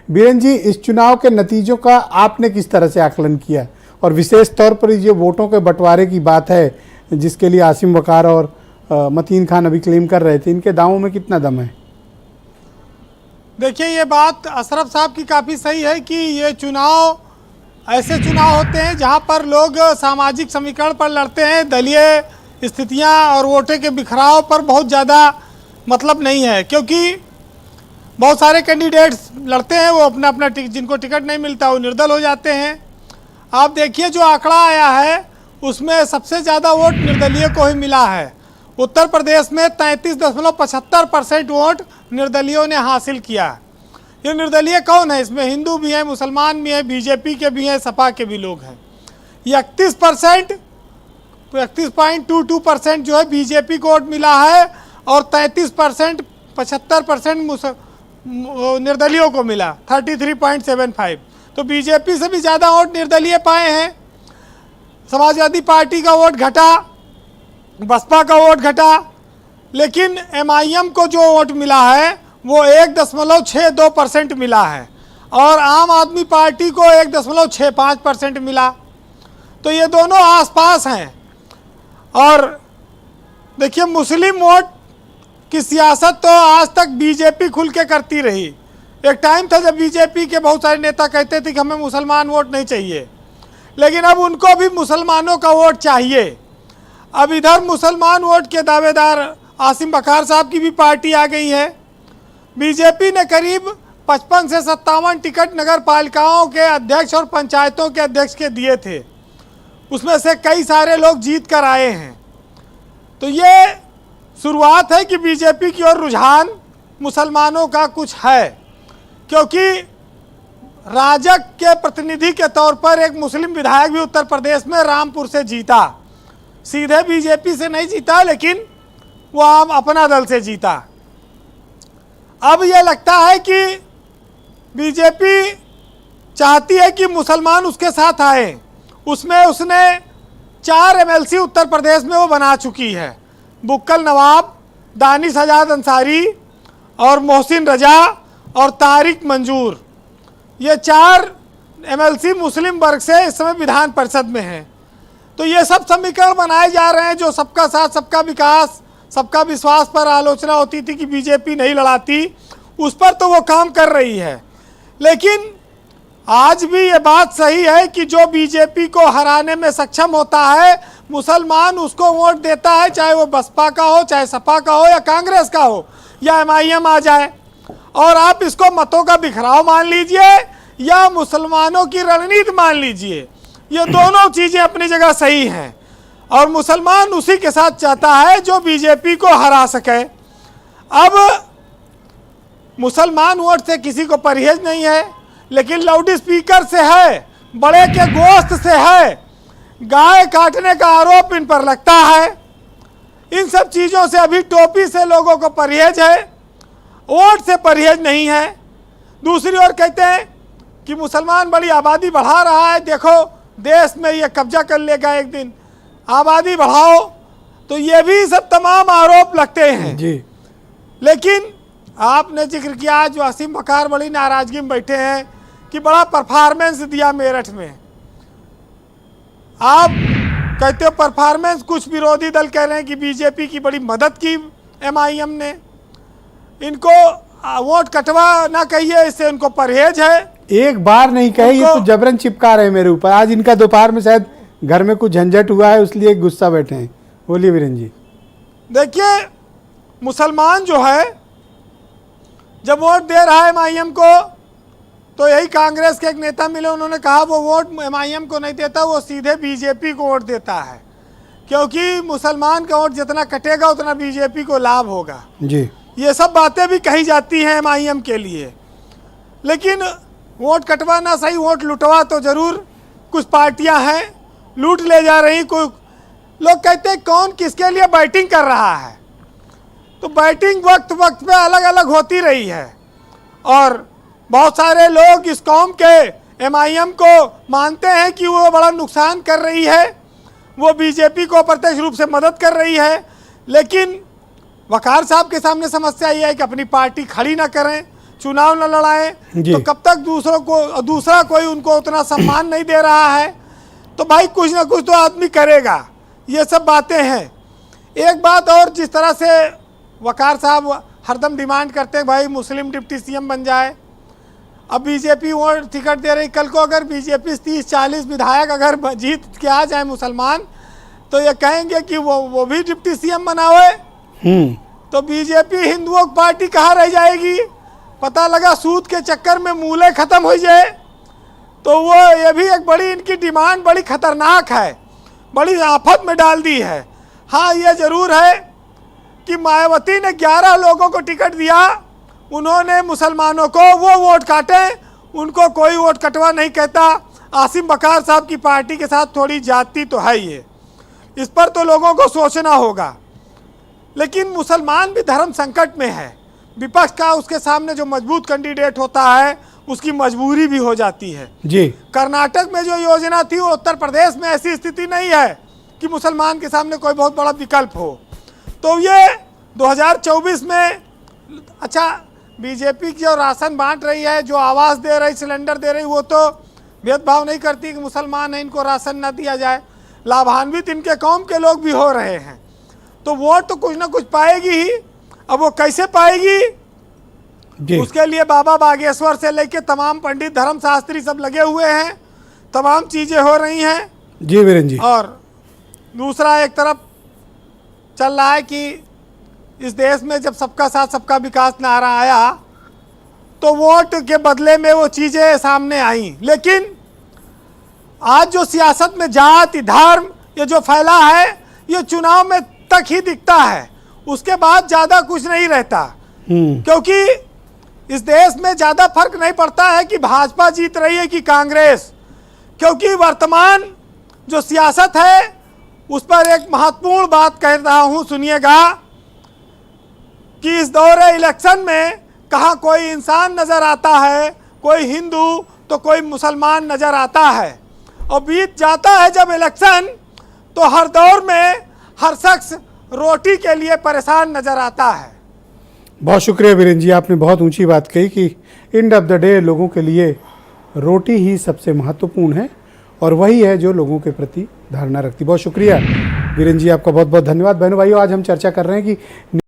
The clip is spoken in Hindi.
बीरेन जी, इस चुनाव के नतीजों का आपने किस तरह से आकलन किया, और विशेष तौर पर ये वोटों के बंटवारे की बात है जिसके लिए आसिम वकार और मतीन खान अभी क्लेम कर रहे थे, इनके दावों में कितना दम है? देखिए, ये बात अशरफ साहब की काफ़ी सही है कि ये चुनाव ऐसे चुनाव होते हैं जहां पर लोग सामाजिक समीकरण पर लड़ते हैं, दलीय स्थितियां और वोटे के बिखराव पर बहुत ज़्यादा मतलब नहीं है, क्योंकि बहुत सारे कैंडिडेट्स लड़ते हैं, वो अपना अपना जिनको टिकट नहीं मिलता वो निर्दल हो जाते हैं। आप देखिए, जो आंकड़ा आया है उसमें सबसे ज़्यादा वोट निर्दलीय को ही मिला है। उत्तर प्रदेश में 33.75% वोट निर्दलीयोयों ने हासिल किया। ये निर्दलीय कौन है? इसमें हिंदू भी हैं, मुसलमान भी हैं, बीजेपी के भी हैं, सपा के भी लोग हैं। 31.22% जो है बीजेपी को वोट मिला है और 33% 75% निर्दलीयों को मिला, 33.75। तो बीजेपी से भी ज़्यादा वोट निर्दलीय पाए हैं। समाजवादी पार्टी का वोट घटा, बसपा का वोट घटा, लेकिन एमआईएम को जो वोट मिला है वो 1.62% मिला है और आम आदमी पार्टी को 1.65% मिला। तो ये दोनों आसपास हैं। और देखिए, मुस्लिम वोट की सियासत तो आज तक बीजेपी खुल के करती रही। एक टाइम था जब बीजेपी के बहुत सारे नेता कहते थे कि हमें मुसलमान वोट नहीं चाहिए, लेकिन अब उनको भी मुसलमानों का वोट चाहिए। अब इधर मुसलमान वोट के दावेदार आसिम वकार साहब की भी पार्टी आ गई है। बीजेपी ने करीब 55 से 57 टिकट नगर पालिकाओं के अध्यक्ष और पंचायतों के अध्यक्ष के दिए थे, उसमें से कई सारे लोग जीत कर आए हैं। तो ये शुरुआत है कि बीजेपी की ओर रुझान मुसलमानों का कुछ है, क्योंकि राजग के प्रतिनिधि के तौर पर एक मुस्लिम विधायक भी उत्तर प्रदेश में रामपुर से जीता। सीधे बीजेपी से नहीं जीता, लेकिन वो आम अपना दल से जीता। अब ये लगता है कि बीजेपी चाहती है कि मुसलमान उसके साथ आए। उसमें उसने 4 एमएलसी उत्तर प्रदेश में वो बना चुकी है। बुक्कल नवाब, दानिश आजाद अंसारी और मोहसिन रजा और तारिक मंजूर, ये 4 एमएलसी मुस्लिम वर्ग से इस समय विधान परिषद में हैं। तो ये सब समीकरण बनाए जा रहे हैं। जो सबका साथ सबका विकास सबका विश्वास पर आलोचना होती थी कि बीजेपी नहीं लड़ाती, उस पर तो वो काम कर रही है। लेकिन आज भी ये बात सही है कि जो बीजेपी को हराने में सक्षम होता है, मुसलमान उसको वोट देता है, चाहे वो बसपा का हो, चाहे सपा का हो, या कांग्रेस का हो, या एमआईएम आ जाए। और आप इसको मतों का बिखराव मान लीजिए या मुसलमानों की रणनीति मान लीजिए, ये दोनों चीज़ें अपनी जगह सही हैं। और मुसलमान उसी के साथ चाहता है जो बीजेपी को हरा सके। अब मुसलमान वोट से किसी को परहेज नहीं है, लेकिन लाउड स्पीकर से है, बड़े के गोश्त से है, गाय काटने का आरोप इन पर लगता है। इन सब चीज़ों से अभी टोपी से लोगों को परहेज है, वोट से परहेज नहीं है। दूसरी ओर कहते हैं कि मुसलमान बड़ी आबादी बढ़ा रहा है, देखो देश में ये कब्जा कर लेगा एक दिन, आबादी बढ़ाओ। तो ये भी सब तमाम आरोप लगते हैं जी। लेकिन आपने जिक्र किया, जो आसिम वकार बड़ी नाराजगी में बैठे हैं कि बड़ा परफॉर्मेंस दिया मेरठ में। आप कहते हो परफॉर्मेंस, कुछ विरोधी दल कह रहे हैं कि बीजेपी की बड़ी मदद की एमआईएम ने। इनको वोट कटवा ना कहिए, इससे उनको परहेज है। एक बार नहीं कहे, ये तो जबरन चिपका रहे मेरे ऊपर। आज इनका दोपहर में शायद घर में कुछ झंझट हुआ है, इसलिए गुस्सा बैठे हैं। बोलिए वीरेन जी। देखिए, मुसलमान जो है जब वोट दे रहा है एमआईएम को, तो यही कांग्रेस के एक नेता मिले, उन्होंने कहा वो वोट एमआईएम को नहीं देता, वो सीधे बीजेपी को वोट देता है, क्योंकि मुसलमान का वोट जितना कटेगा उतना बीजेपी को लाभ होगा जी। ये सब बातें भी कही जाती हैं एमआईएम के लिए। लेकिन वोट कटवाना सही, वोट लुटवा तो जरूर कुछ पार्टियां हैं, लूट ले जा रही। कोई लोग कहते हैं कौन किसके लिए बैटिंग कर रहा है, तो बैटिंग वक्त वक्त पे अलग अलग होती रही है। और बहुत सारे लोग इस कौम के एमआईएम को मानते हैं कि वो बड़ा नुकसान कर रही है, वो बीजेपी को अप्रत्यक्ष रूप से मदद कर रही है। लेकिन वकार साहब के सामने समस्या ये है कि अपनी पार्टी खड़ी ना करें, चुनाव न लड़ाएं जी। तो कब तक दूसरा कोई उनको उतना सम्मान नहीं दे रहा है, तो भाई कुछ ना कुछ तो आदमी करेगा। ये सब बातें हैं। एक बात और, जिस तरह से वकार साहब हरदम डिमांड करते हैं भाई मुस्लिम डिप्टी सीएम बन जाए, अब बीजेपी वो टिकट दे रही, कल को अगर बीजेपी 30-40 विधायक अगर जीत के आ जाए मुसलमान, तो ये कहेंगे कि वो भी डिप्टी सीएम बनावे, तो बीजेपी हिंदुओं की पार्टी कहाँ रह जाएगी। पता लगा सूद के चक्कर में मूल्य खत्म हो जाए, तो वो ये भी एक बड़ी इनकी डिमांड बड़ी खतरनाक है, बड़ी आफत में डाल दी है। हाँ, ये जरूर है कि मायावती ने 11 लोगों को टिकट दिया, उन्होंने मुसलमानों को वो वोट काटे, उनको कोई वोट कटवा नहीं कहता। आसिम वकार साहब की पार्टी के साथ थोड़ी जाति तो है ये, इस पर तो लोगों को सोचना होगा। लेकिन मुसलमान भी धर्म संकट में है, विपक्ष का उसके सामने जो मजबूत कैंडिडेट होता है उसकी मजबूरी भी हो जाती है जी। कर्नाटक में जो योजना थी, वो उत्तर प्रदेश में ऐसी स्थिति नहीं है कि मुसलमान के सामने कोई बहुत बड़ा विकल्प हो। तो ये 2024 में, अच्छा बीजेपी जो राशन बांट रही है, जो आवास दे रही, सिलेंडर दे रही, वो तो भेदभाव नहीं करती कि मुसलमान हैं इनको राशन ना दिया जाए। लाभान्वित इनके कौम के लोग भी हो रहे हैं, तो वोट तो कुछ ना कुछ पाएगी ही। अब वो कैसे पाएगी, उसके लिए बाबा बागेश्वर से लेके तमाम पंडित धर्मशास्त्री सब लगे हुए हैं, तमाम चीजें हो रही हैं। जी वीरेंद्र जी। और दूसरा एक तरफ चल रहा है कि इस देश में जब सबका साथ सबका विकास नारा आया, तो वोट के बदले में वो चीजें सामने आई। लेकिन आज जो सियासत में जाति धर्म ये जो फैला है, ये चुनाव में तक ही दिखता है, उसके बाद ज्यादा कुछ नहीं रहता। क्योंकि इस देश में ज्यादा फर्क नहीं पड़ता है कि भाजपा जीत रही है कि कांग्रेस, क्योंकि वर्तमान जो सियासत है उस पर एक महत्वपूर्ण बात कह रहा हूं, सुनिएगा कि इस दौरे इलेक्शन में कहाँ कोई इंसान नजर आता है, कोई हिंदू तो कोई मुसलमान नजर आता है। और बीत जाता है जब इलेक्शन, तो हर दौर में हर शख्स रोटी के लिए परेशान नजर आता है। बहुत शुक्रिया वीरेंद्र जी, आपने बहुत ऊंची बात कही कि एंड ऑफ द डे लोगों के लिए रोटी ही सबसे महत्वपूर्ण है और वही है जो लोगों के प्रति धारणा रखती। बहुत शुक्रिया वीरेंद्र जी, आपका बहुत बहुत धन्यवाद। बहनों भाइयों, आज हम चर्चा कर रहे हैं कि